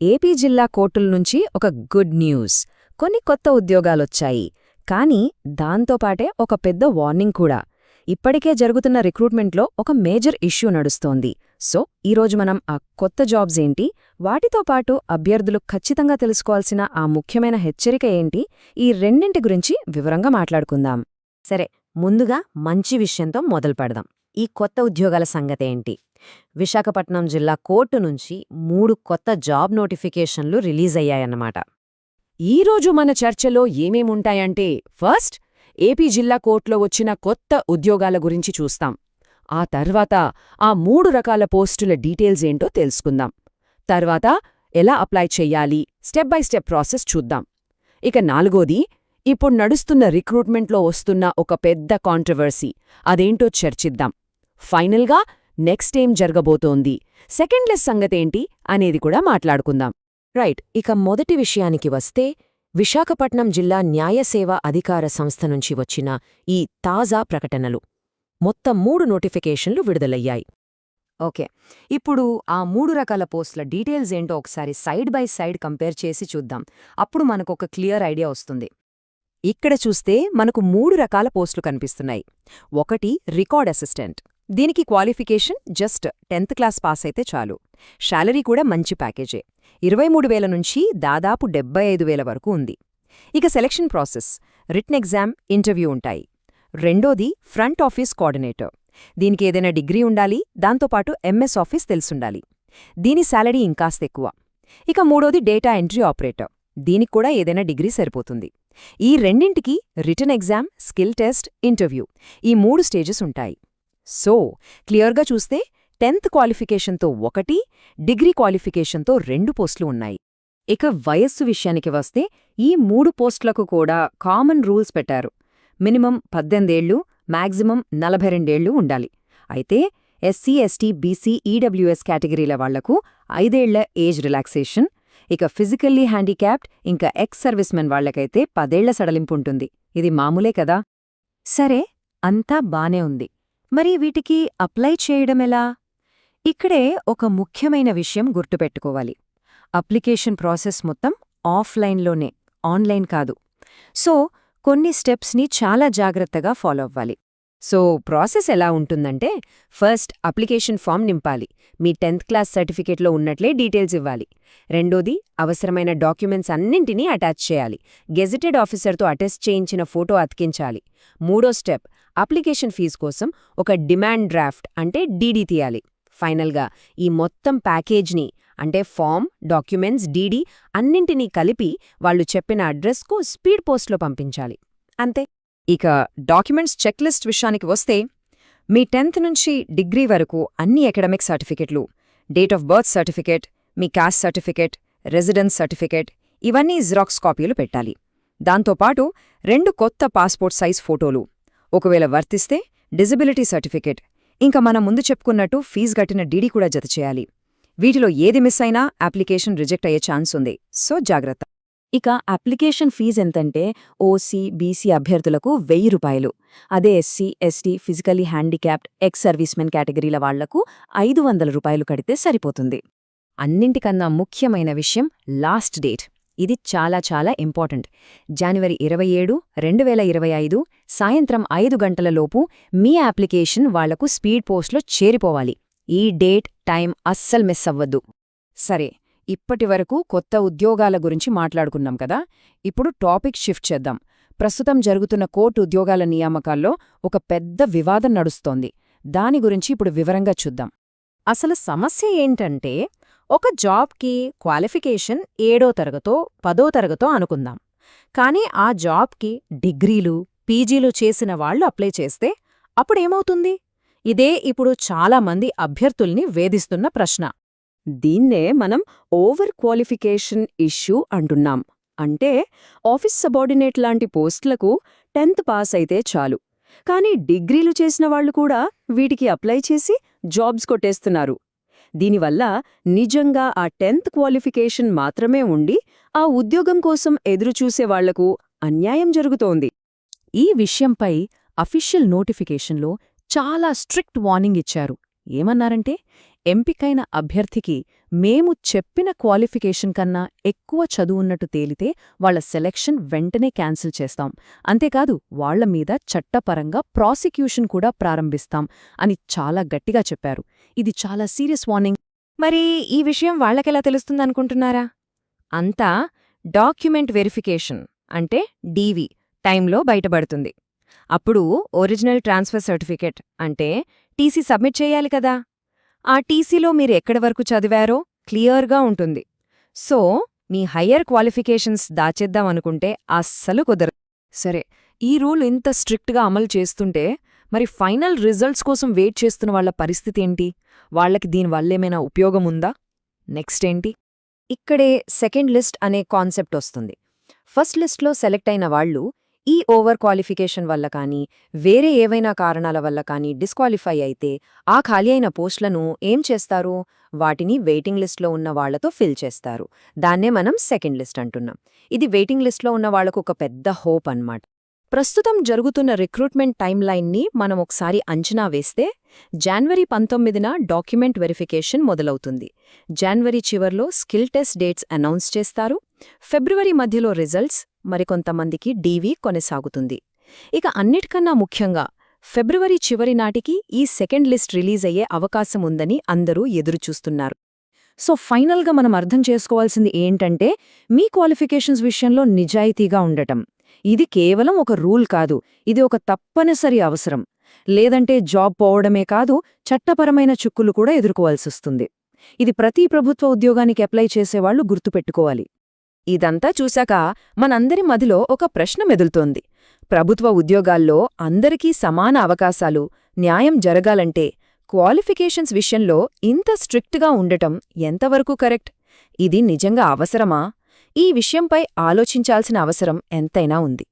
AP జిల్లా కోర్టుల నుంచి ఒక గుడ్ న్యూస్. కొన్ని కొత్త ఉద్యోగాలొచ్చాయి. కానీ దాంతోపాటే ఒక పెద్ద వార్నింగ్ కూడా. ఇప్పటికే జరుగుతున్న రిక్రూట్మెంట్లో ఒక మేజర్ ఇష్యూ నడుస్తోంది. సో ఈరోజు మనం ఆ కొత్త జాబ్స్ ఏంటి, వాటితో పాటు అభ్యర్థులు ఖచ్చితంగా తెలుసుకోవాల్సిన ఆ ముఖ్యమైన హెచ్చరిక ఏంటి, ఈ రెండింటి గురించి వివరంగా మాట్లాడుకుందాం. సరే, ముందుగా మంచి విషయంతో మొదలుపెడదాం. ఈ కొత్త ఉద్యోగాల సంగతేంటి? విశాఖపట్నం జిల్లా కోర్టు నుంచి 3 కొత్త జాబ్ నోటిఫికేషన్లు రిలీజ్ అయ్యాయన్నమాట. ఈరోజు మన చర్చలో ఏమేముంటాయంటే, ఫస్ట్ ఏపీ జిల్లా కోర్టులో వచ్చిన కొత్త ఉద్యోగాల గురించి చూస్తాం. ఆ తర్వాత ఆ 3 రకాల పోస్టుల డీటెయిల్స్ ఏంటో తెలుసుకుందాం. తర్వాత ఎలా అప్లై చెయ్యాలి, స్టెప్ బై స్టెప్ ప్రాసెస్ చూద్దాం. ఇక నాలుగోది, ఇప్పుడు నడుస్తున్న రిక్రూట్మెంట్లో వస్తున్న ఒక పెద్ద కాంట్రవర్సీ, అదేంటో చర్చిద్దాం. ఫైనల్గా నెక్స్ట్ ఏం జరగబోతోంది, సెకండ్ లెస్ సంగతేంటి అనేది కూడా మాట్లాడుకుందాం. రైట్, ఇక మొదటి విషయానికి వస్తే, విశాఖపట్నం జిల్లా న్యాయసేవా అధికార సంస్థ నుంచి వచ్చిన ఈ తాజా ప్రకటనలు. మొత్తం 3 నోటిఫికేషన్లు విడుదలయ్యాయి. ఓకే, ఇప్పుడు ఆ 3 రకాల పోస్టుల డీటెయిల్స్ ఏంటో ఒకసారి సైడ్ బై సైడ్ కంపేర్ చేసి చూద్దాం. అప్పుడు మనకొక క్లియర్ ఐడియా వస్తుంది. ఇక్కడ చూస్తే మనకు 3 రకాల పోస్టులు కనిపిస్తున్నాయి. ఒకటి రికార్డ్ అసిస్టెంట్. దీనికి qualification just 10th class pass అయితే చాలు. శాలరీ కూడా మంచి ప్యాకేజే, 23,000 నుంచి దాదాపు 75,000 వరకు ఉంది. ఇక selection process, written exam, interview ఉంటాయి. రెండోది ఫ్రంట్ ఆఫీస్ కోఆర్డినేటర్. దీనికి ఏదైనా డిగ్రీ ఉండాలి, దాంతోపాటు ఎంఎస్ ఆఫీస్ తెలుసుండాలి. దీని శాలరీ ఇంకాస్త ఎక్కువ. ఇక మూడోది డేటా ఎంట్రీ ఆపరేటర్. దీనికి కూడా ఏదైనా డిగ్రీ సరిపోతుంది. ఈ రెండింటికి written exam, skill test, interview, ఈ 3 స్టేజెస్ ఉంటాయి. సో క్లియర్గా చూస్తే 10th క్వాలిఫికేషన్తో 1, డిగ్రీ క్వాలిఫికేషన్తో 2 పోస్టులు ఉన్నాయి. ఇక వయస్సు విషయానికి వస్తే ఈ 3 పోస్టులకు కూడా కామన్ రూల్స్ పెట్టారు. మినిమం 18 ఏళ్లు, మ్యాక్సిమం 42 ఏళ్లు ఉండాలి. అయితే ఎస్సీ, ఎస్టీ, బీసీ, ఈడబ్ల్యూఎస్ కేటగిరీల వాళ్లకు 5 ఏళ్ల ఏజ్ రిలాక్సేషన్, ఇక ఫిజికల్లీ హ్యాండిక్యాప్డ్ ఇంకా ఎక్స్ సర్వీస్మెన్ వాళ్లకైతే 10 ఏళ్ల సడలింపుంటుంది. ఇది మామూలే కదా. సరే, అంతా బానే ఉంది. మరి వీటికి అప్లై చేయడమెలా? ఇక్కడే ఒక ముఖ్యమైన విషయం గుర్తుపెట్టుకోవాలి. అప్లికేషన్ ప్రాసెస్ మొత్తం ఆఫ్లైన్లోనే, ఆన్లైన్ కాదు. సో కొన్ని స్టెప్స్ని చాలా జాగ్రత్తగా ఫాలో అవ్వాలి. సో ప్రాసెస్ ఎలా ఉంటుందంటే, ఫస్ట్ అప్లికేషన్ ఫామ్ నింపాలి. మీ 10th క్లాస్ సర్టిఫికేట్లో ఉన్నట్లే డీటెయిల్స్ ఇవ్వాలి. రెండోది, అవసరమైన డాక్యుమెంట్స్ అన్నింటినీ అటాచ్ చేయాలి. గెజిటెడ్ ఆఫీసర్తో అటెస్ట్ చేయించిన ఫోటో అతికించాలి. మూడో స్టెప్, అప్లికేషన్ ఫీజు కోసం ఒక డిమాండ్ డ్రాఫ్ట్ అంటే డీడీ తీయాలి. ఫైనల్గా ఈ మొత్తం ప్యాకేజ్ని అంటే ఫామ్, డాక్యుమెంట్స్, డీడీ అన్నింటినీ కలిపి వాళ్ళు చెప్పిన అడ్రస్కు స్పీడ్ పోస్ట్లో పంపించాలి. అంతే. ఇక డాక్యుమెంట్స్ చెక్లిస్ట్ విషయానికి వస్తే, మీ 10th నుంచి డిగ్రీ వరకు అన్ని అకాడమిక్ సర్టిఫికెట్లు, date of birth certificate, me caste certificate, residence certificate, ఇవన్నీ జిరాక్స్ కాపీలు పెట్టాలి. దాంతోపాటు 2 కొత్త పాస్పోర్ట్ సైజ్ ఫోటోలు, ఒకవేళ వర్తిస్తే డిజబిలిటీ సర్టిఫికెట్, ఇంకా మనం ముందు చెప్పుకున్నట్టు ఫీజు కట్టిన డీడీ కూడా జతచేయాలి. వీటిలో ఏది మిస్ అయినా అప్లికేషన్ రిజెక్ట్ అయ్యే ఛాన్స్ ఉంది. సో జాగ్రత్త. ఇక అప్లికేషన్ ఫీజు ఎంతంటే, ఓసీ, బీసీ అభ్యర్థులకు 1000 రూపాయలు. అదే SC, ST, physically handicapped, ex servicemen కేటగిరీల వాళ్లకు 500 రూపాయలు కడితే సరిపోతుంది. అన్నింటికన్నా ముఖ్యమైన విషయం లాస్ట్ డేట్. ఇది చాలా చాలా ఇంపార్టెంట్. జనవరి 27, 2025 సాయంత్రం 5 గంటలలోపు మీ అప్లికేషన్ వాళ్లకు స్పీడ్ పోస్ట్లో చేరిపోవాలి. ఈ డేట్, టైం అస్సలు మిస్ అవ్వద్దు. సరే, ఇప్పటివరకు కొత్త ఉద్యోగాల గురించి మాట్లాడుకున్నాం కదా. ఇప్పుడు టాపిక్ షిఫ్ట్ చేద్దాం. ప్రస్తుతం జరుగుతున్న కోర్టు ఉద్యోగాల నియామకాల్లో ఒక పెద్ద వివాదం నడుస్తోంది. దాని గురించి ఇప్పుడు వివరంగా చూద్దాం. అసలు సమస్య ఏంటంటే, ఒక జాబ్కి క్వాలిఫికేషన్ 7వ తరగతో 10వ తరగతో అనుకుందాం. కానీ ఆ జాబ్కి డిగ్రీలు, పీజీలు చేసిన వాళ్లు అప్లై చేస్తే అప్పుడేమవుతుంది? ఇదే ఇప్పుడు చాలామంది అభ్యర్థుల్ని వేధిస్తున్న ప్రశ్న. దీన్నే మనం ఓవర్ క్వాలిఫికేషన్ ఇష్యూ అంటున్నాం. అంటే ఆఫీస్ సబార్డినేట్ లాంటి పోస్టులకు 10th పాస్ అయితే చాలు, కానీ డిగ్రీలు చేసిన వాళ్లు కూడా వీటికి అప్లై చేసి జాబ్స్ కొట్టేస్తున్నారు. దీనివల్ల నిజంగా ఆ 10th క్వాలిఫికేషన్ మాత్రమే ఉండి ఆ ఉద్యోగం కోసం ఎదురుచూసేవాళ్లకు అన్యాయం జరుగుతోంది. ఈ విషయంపై అఫీషియల్ నోటిఫికేషన్లో చాలా స్ట్రిక్ట్ వార్నింగ్ ఇచ్చారు. ఏమన్నారంటే ఎంపికైన అభ్యర్థికి మేము చెప్పిన క్వాలిఫికేషన్ కన్నా ఎక్కువ చదువున్నట్టు తేలితే వాళ్ల సెలెక్షన్ వెంటనే క్యాన్సిల్ చేస్తాం, అంతేకాదు వాళ్ల మీద చట్టపరంగా ప్రాసిక్యూషన్ కూడా ప్రారంభిస్తాం అని చాలా గట్టిగా చెప్పారు. ఇది చాలా సీరియస్ వార్నింగ్. మరి ఈ విషయం వాళ్లకెలా తెలుస్తుందనుకుంటున్నారా? అంతా డాక్యుమెంట్ వెరిఫికేషన్ అంటే డీవీ టైంలో బయటపడుతుంది. అప్పుడు ఒరిజినల్ ట్రాన్స్ఫర్ సర్టిఫికెట్ అంటే టీసీ సబ్మిట్ చేయాలి కదా. ఆ టీసీలో మీరు ఎక్కడి వరకు చదివారో క్లియర్గా ఉంటుంది. సో మీ హయ్యర్ క్వాలిఫికేషన్స్ దాచేద్దామనుకుంటే అస్సలు కుదరదు. సరే, ఈ రూల్ ఇంత స్ట్రిక్ట్గా అమలు చేస్తుంటే మరి ఫైనల్ రిజల్ట్స్ కోసం వెయిట్ చేస్తున్న వాళ్ల పరిస్థితి ఏంటి? వాళ్లకి దీనివల్లేమైనా ఉపయోగముందా? నెక్స్ట్ ఏంటి? ఇక్కడే సెకండ్ లిస్ట్ అనే కాన్సెప్ట్ వస్తుంది. ఫస్ట్ లిస్ట్లో సెలెక్ట్ అయిన వాళ్లు ఈ ఓవర్ క్వాలిఫికేషన్ వల్ల కానీ వేరే ఏవైనా కారణాల వల్ల కానీ డిస్క్వాలిఫై అయితే ఆ ఖాళీ అయిన పోస్టులను ఏం చేస్తారు? వాటిని వెయిటింగ్ లిస్ట్లో ఉన్న వాళ్లతో ఫిల్ చేస్తారు. దాన్నే మనం సెకండ్ లిస్ట్ అంటున్నాం. ఇది వెయిటింగ్ లిస్ట్లో ఉన్న వాళ్లకు ఒక పెద్ద హోప్ అన్నమాట. ప్రస్తుతం జరుగుతున్న రిక్రూట్మెంట్ టైమ్లైన్ని మనం ఒకసారి అంచనా వేస్తే జనవరి 19న డాక్యుమెంట్ వెరిఫికేషన్ మొదలవుతుంది. జనవరి చివర్లో స్కిల్ టెస్ట్ డేట్స్ అనౌన్స్ చేస్తారు. ఫిబ్రవరి మధ్యలో రిజల్ట్స్, మరికొంతమందికి డీవీ కొనసాగుతుంది. ఇక అన్నిటికన్నా ముఖ్యంగా ఫిబ్రవరి చివరి నాటికి ఈ సెకండ్ లిస్ట్ రిలీజ్ అయ్యే అవకాశముందని అందరూ ఎదురుచూస్తున్నారు. సో ఫైనల్గా మనం అర్థం చేసుకోవాల్సింది ఏంటంటే, మీ క్వాలిఫికేషన్స్ విషయంలో నిజాయితీగా ఉండటం. ఇది కేవలం ఒక రూల్ కాదు, ఇది ఒక తప్పనిసరి అవసరం. లేదంటే జాబ్ పోవడమే కాదు, చట్టపరమైన చిక్కులు కూడా ఎదుర్కోవాల్సొస్తుంది. ఇది ప్రతి ప్రభుత్వ ఉద్యోగానికి అప్లై చేసేవాళ్లు గుర్తుపెట్టుకోవాలి. ఇదంతా చూశాక మనందరి మదిలో ఒక ప్రశ్న మెదులుతోంది. ప్రభుత్వ ఉద్యోగాల్లో అందరికీ సమాన అవకాశాలు, న్యాయం జరగాలంటే క్వాలిఫికేషన్స్ విషయంలో ఇంత స్ట్రిక్ట్గా ఉండటం ఎంతవరకు కరెక్ట్? ఇది నిజంగా అవసరమా? ఈ విషయంపై ఆలోచించాల్సిన అవసరం ఎంతైనా ఉంది.